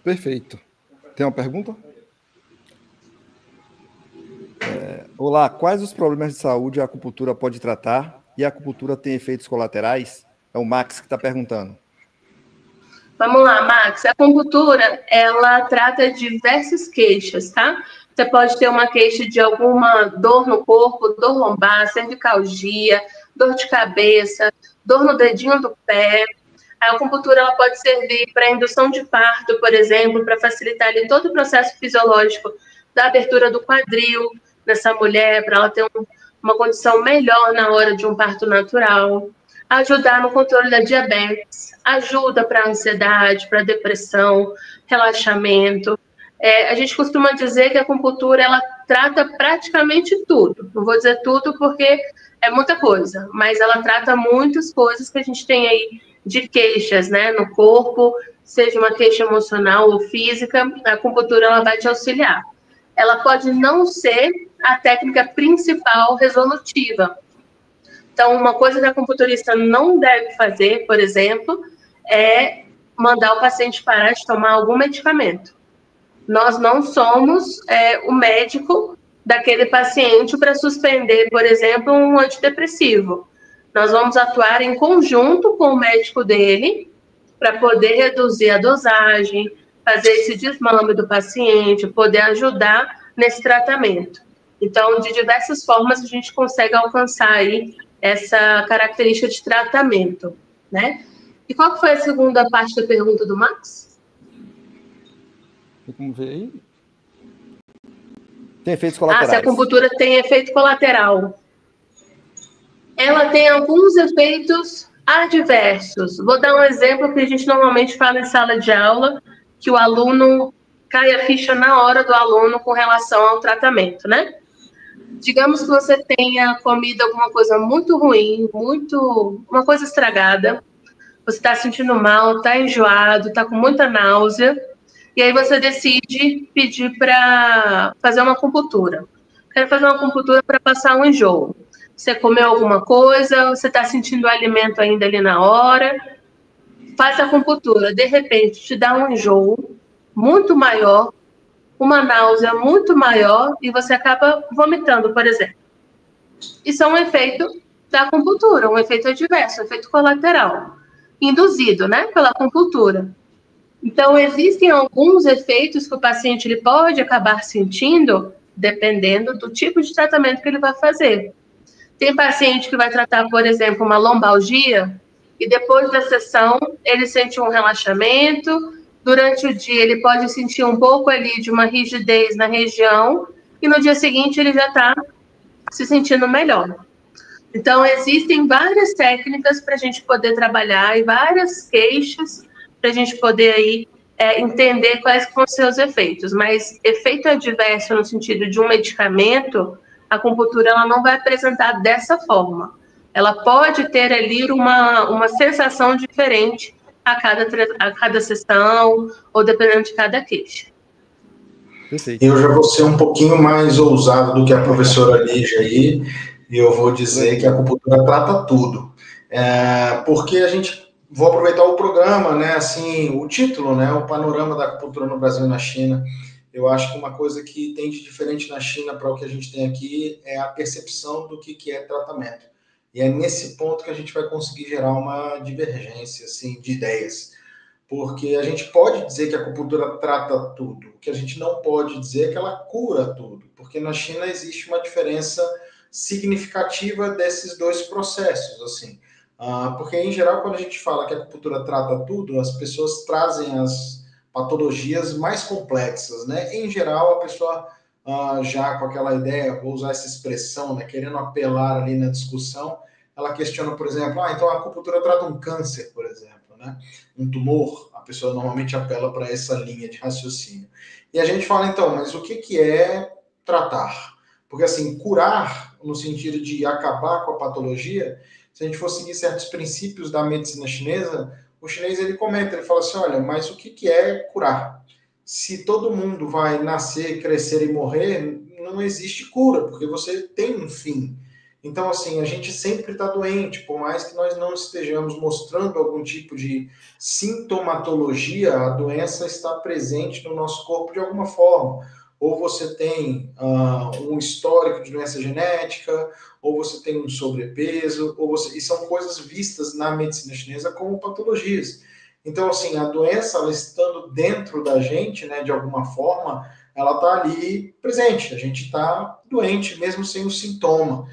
Perfeito. Tem uma pergunta? Olá, quais os problemas de saúde a acupuntura pode tratar? E a acupuntura tem efeitos colaterais? É o Max que está perguntando. Vamos lá, Max. A acupuntura, ela trata diversas queixas, tá? Você pode ter uma queixa de alguma dor no corpo, dor lombar, cervicalgia, dor de cabeça, dor no dedinho do pé. A acupuntura ela pode servir para indução de parto, por exemplo, para facilitar ali todo o processo fisiológico da abertura do quadril dessa mulher, para ela ter uma condição melhor na hora de um parto natural. Ajudar no controle da diabetes, ajuda para ansiedade, para depressão, relaxamento. A gente costuma dizer que a acupuntura ela trata praticamente tudo. Não vou dizer tudo porque é muita coisa, mas ela trata muitas coisas que a gente tem aí de queixas, né, no corpo, seja uma queixa emocional ou física, a acupuntura ela vai te auxiliar. Ela pode não ser a técnica principal resolutiva. Então, uma coisa que a acupunturista não deve fazer, por exemplo, é mandar o paciente parar de tomar algum medicamento. Nós não somos o médico daquele paciente para suspender, por exemplo, um antidepressivo. Nós vamos atuar em conjunto com o médico dele para poder reduzir a dosagem, fazer esse desmame do paciente, poder ajudar nesse tratamento. Então, de diversas formas, a gente consegue alcançar aí essa característica de tratamento, né? E qual foi a segunda parte da pergunta do Max? Vamos ver aí. Tem efeitos colaterais. Se a acupuntura tem efeito colateral. Ela tem alguns efeitos adversos. Vou dar um exemplo que a gente normalmente fala em sala de aula, que o aluno cai a ficha na hora do aluno com relação ao tratamento, né? Digamos que você tenha comido alguma coisa muito ruim, uma coisa estragada, você está sentindo mal, está enjoado, está com muita náusea, e aí você decide pedir para fazer uma acupuntura. Quero fazer uma acupuntura para passar um enjoo. Você comeu alguma coisa, você está sentindo o alimento ainda ali na hora, faz a acupuntura, de repente te dá um enjoo muito maior, uma náusea muito maior e você acaba vomitando, por exemplo. Isso é um efeito da acupuntura, um efeito adverso, um efeito colateral, induzido, né, pela acupuntura. Então, existem alguns efeitos que o paciente ele pode acabar sentindo, dependendo do tipo de tratamento que ele vai fazer. Tem paciente que vai tratar, por exemplo, uma lombalgia, e depois da sessão ele sente um relaxamento. Durante o dia, ele pode sentir um pouco ali de uma rigidez na região, e no dia seguinte ele já está se sentindo melhor. Então, existem várias técnicas para a gente poder trabalhar e várias queixas para a gente poder aí, entender quais vão ser os efeitos. Mas efeito adverso no sentido de um medicamento, a acupuntura ela não vai apresentar dessa forma. Ela pode ter ali uma sensação diferente a cada sessão ou dependendo de cada queixa. Perfeito. Eu já vou ser um pouquinho mais ousado do que a professora Lígia aí, e eu vou dizer que a acupuntura trata tudo. Porque a gente, vou aproveitar o programa, né, assim, o título, né, o panorama da acupuntura no Brasil e na China. Eu acho que uma coisa que tem de diferente na China para o que a gente tem aqui é a percepção do que é tratamento. E é nesse ponto que a gente vai conseguir gerar uma divergência, assim, de ideias. Porque a gente pode dizer que a acupuntura trata tudo. O que a gente não pode dizer é que ela cura tudo. Porque na China existe uma diferença significativa desses dois processos, assim. Porque, em geral, quando a gente fala que a acupuntura trata tudo, as pessoas trazem as patologias mais complexas, né? Em geral, a pessoa já com aquela ideia, vou usar essa expressão, né, querendo apelar ali na discussão, ela questiona, por exemplo, então a acupuntura trata um câncer, por exemplo, né? Um tumor, a pessoa normalmente apela para essa linha de raciocínio. E a gente fala, então, mas o que é tratar? Porque, assim, curar, no sentido de acabar com a patologia, se a gente for seguir certos princípios da medicina chinesa, o chinês, ele comenta, ele fala assim, olha, mas o que é curar? Se todo mundo vai nascer, crescer e morrer, não existe cura, porque você tem um fim. Então, assim, a gente sempre está doente, por mais que nós não estejamos mostrando algum tipo de sintomatologia, a doença está presente no nosso corpo de alguma forma. Ou você tem um histórico de doença genética, ou você tem um sobrepeso, e são coisas vistas na medicina chinesa como patologias. Então, assim, a doença, ela estando dentro da gente, né, de alguma forma, ela está ali presente. A gente está doente, mesmo sem o sintoma.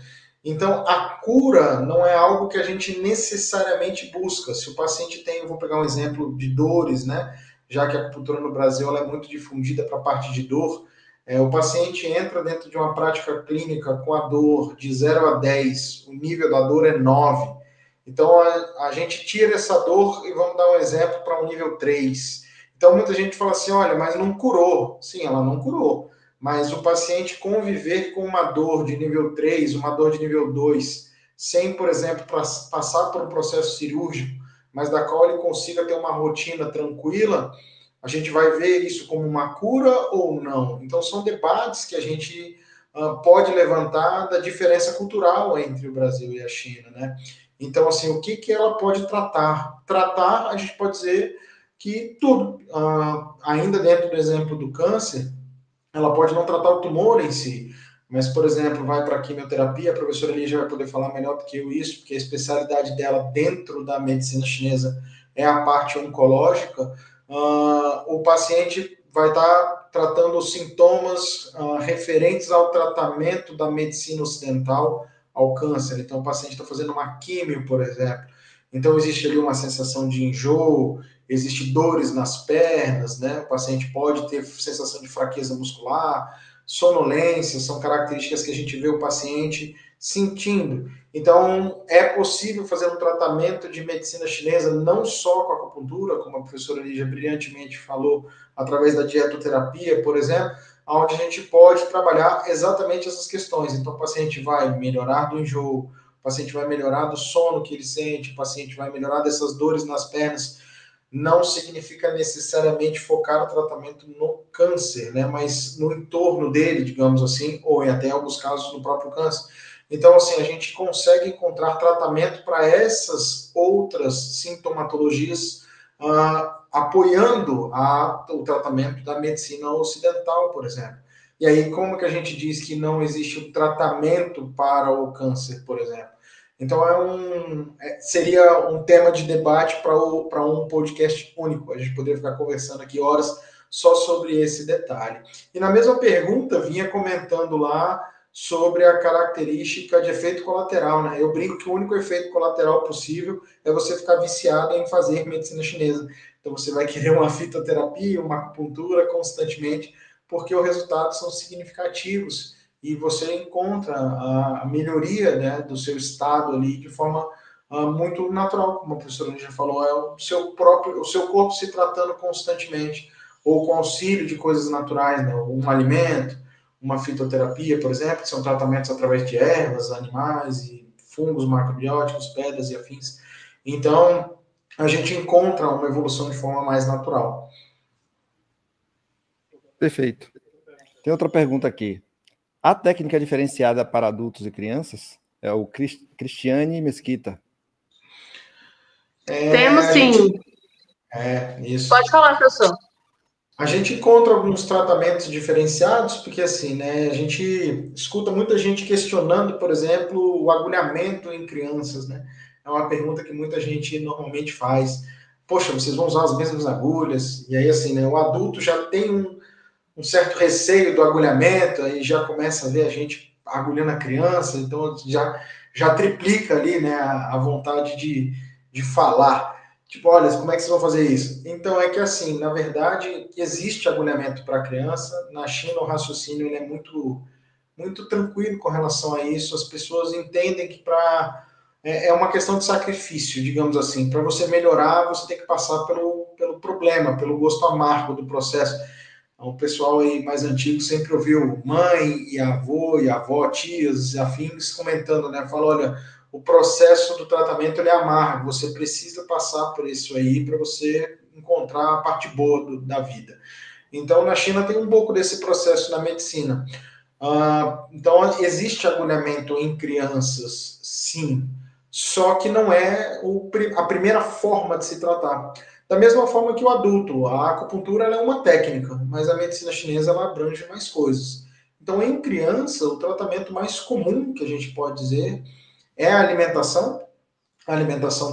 Então, a cura não é algo que a gente necessariamente busca. Se o paciente tem, eu vou pegar um exemplo de dores, né? Já que a acupuntura no Brasil ela é muito difundida para a parte de dor, o paciente entra dentro de uma prática clínica com a dor de 0 a 10, o nível da dor é 9. Então, a gente tira essa dor e vamos dar um exemplo para um nível 3. Então, muita gente fala assim, olha, mas não curou. Sim, ela não curou. Mas o paciente conviver com uma dor de nível 3, uma dor de nível 2, sem, por exemplo, passar por um processo cirúrgico, mas da qual ele consiga ter uma rotina tranquila, a gente vai ver isso como uma cura ou não? Então, são debates que a gente pode levantar da diferença cultural entre o Brasil e a China, né? Então, assim, o que ela pode tratar? Tratar, a gente pode dizer que tudo. Ainda dentro do exemplo do câncer, ela pode não tratar o tumor em si, mas, por exemplo, vai para a quimioterapia, a professora Lígia vai poder falar melhor do que eu isso, porque a especialidade dela dentro da medicina chinesa é a parte oncológica. O paciente vai estar tratando os sintomas referentes ao tratamento da medicina ocidental ao câncer. Então, o paciente está fazendo uma químio, por exemplo. Então, existe ali uma sensação de enjoo, existe dores nas pernas, né? O paciente pode ter sensação de fraqueza muscular, sonolência, são características que a gente vê o paciente sentindo. Então, é possível fazer um tratamento de medicina chinesa não só com a acupuntura, como a professora Lígia brilhantemente falou, através da dietoterapia, por exemplo, onde a gente pode trabalhar exatamente essas questões. Então, o paciente vai melhorar do enjoo, o paciente vai melhorar do sono que ele sente, o paciente vai melhorar dessas dores nas pernas. Não significa necessariamente focar o tratamento no câncer, né? Mas no entorno dele, digamos assim, ou em até alguns casos no próprio câncer. Então, assim, a gente consegue encontrar tratamento para essas outras sintomatologias, apoiando o tratamento da medicina ocidental, por exemplo. E aí, como que a gente diz que não existe um tratamento para o câncer, por exemplo? Então, seria um tema de debate para um podcast único. A gente poderia ficar conversando aqui horas só sobre esse detalhe. E na mesma pergunta, vinha comentando lá sobre a característica de efeito colateral, né? Eu brinco que o único efeito colateral possível é você ficar viciado em fazer medicina chinesa. Então, você vai querer uma fitoterapia, uma acupuntura constantemente, porque os resultados são significativos e você encontra a melhoria, né, do seu estado ali de forma muito natural, como a professora já falou, é o seu corpo se tratando constantemente, ou com auxílio de coisas naturais, né, um alimento, uma fitoterapia, por exemplo, que são tratamentos através de ervas, animais e fungos macrobióticos, pedras e afins. Então, a gente encontra uma evolução de forma mais natural. Perfeito. Tem outra pergunta aqui. A técnica diferenciada para adultos e crianças é o Cristiane Mesquita. Temos sim. Isso. Pode falar, professor. A gente encontra alguns tratamentos diferenciados, porque assim, né, a gente escuta muita gente questionando, por exemplo, o agulhamento em crianças, né? É uma pergunta que muita gente normalmente faz. Poxa, vocês vão usar as mesmas agulhas? E aí, assim, né, o adulto já tem um certo receio do agulhamento, aí já começa a ver a gente agulhando a criança, então já triplica ali, né, a vontade de falar. Tipo, olha, como é que vocês vão fazer isso? Então, é que assim, na verdade, existe agulhamento para criança. Na China, o raciocínio ele é muito, muito tranquilo com relação a isso. As pessoas entendem que é uma questão de sacrifício, digamos assim. Para você melhorar, você tem que passar pelo problema, pelo gosto amargo do processo. O pessoal aí mais antigo sempre ouviu mãe e avô e avó, tias e afins comentando, né? Fala, olha, o processo do tratamento ele é amargo, você precisa passar por isso aí para você encontrar a parte boa da vida. Então, na China tem um pouco desse processo na medicina. Então, existe agulhamento em crianças, sim, só que não é a primeira forma de se tratar. Da mesma forma que o adulto, a acupuntura ela é uma técnica, mas a medicina chinesa ela abrange mais coisas. Então, em criança, o tratamento mais comum que a gente pode dizer é a alimentação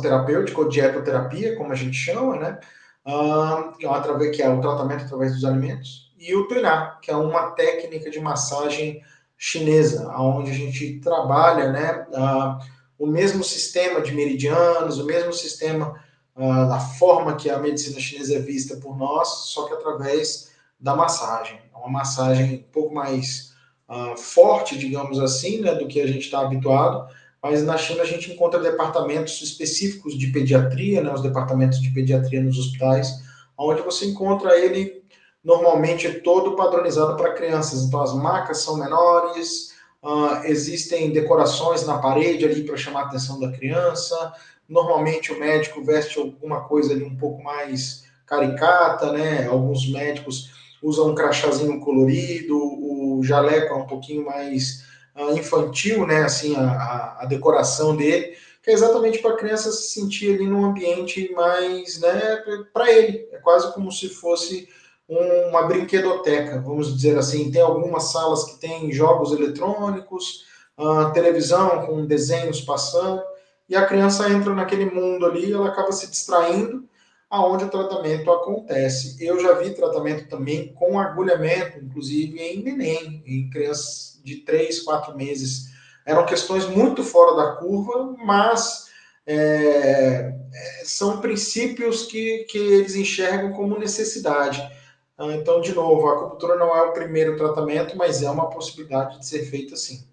terapêutica ou dietoterapia, como a gente chama, né? Que é o tratamento através dos alimentos, e o tuiná, que é uma técnica de massagem chinesa, onde a gente trabalha, né, o mesmo sistema de meridianos, o mesmo sistema da forma que a medicina chinesa é vista por nós, só que através da massagem. É uma massagem um pouco mais forte, digamos assim, né, do que a gente está habituado, mas na China a gente encontra departamentos específicos de pediatria, né, os departamentos de pediatria nos hospitais, onde você encontra ele normalmente todo padronizado para crianças. Então as macas são menores, existem decorações na parede ali para chamar a atenção da criança. Normalmente o médico veste alguma coisa ali um pouco mais caricata, né? Alguns médicos usam um crachazinho colorido, o jaleco é um pouquinho mais infantil, né? Assim, a decoração dele, que é exatamente para a criança se sentir ali num ambiente mais, né? Para ele, é quase como se fosse uma brinquedoteca, vamos dizer assim. Tem algumas salas que tem jogos eletrônicos, televisão com desenhos passando, e a criança entra naquele mundo ali, ela acaba se distraindo, aonde o tratamento acontece. Eu já vi tratamento também com agulhamento, inclusive em neném, em crianças de 3, 4 meses. Eram questões muito fora da curva, mas são princípios que eles enxergam como necessidade. Então, de novo, a acupuntura não é o primeiro tratamento, mas é uma possibilidade de ser feita sim.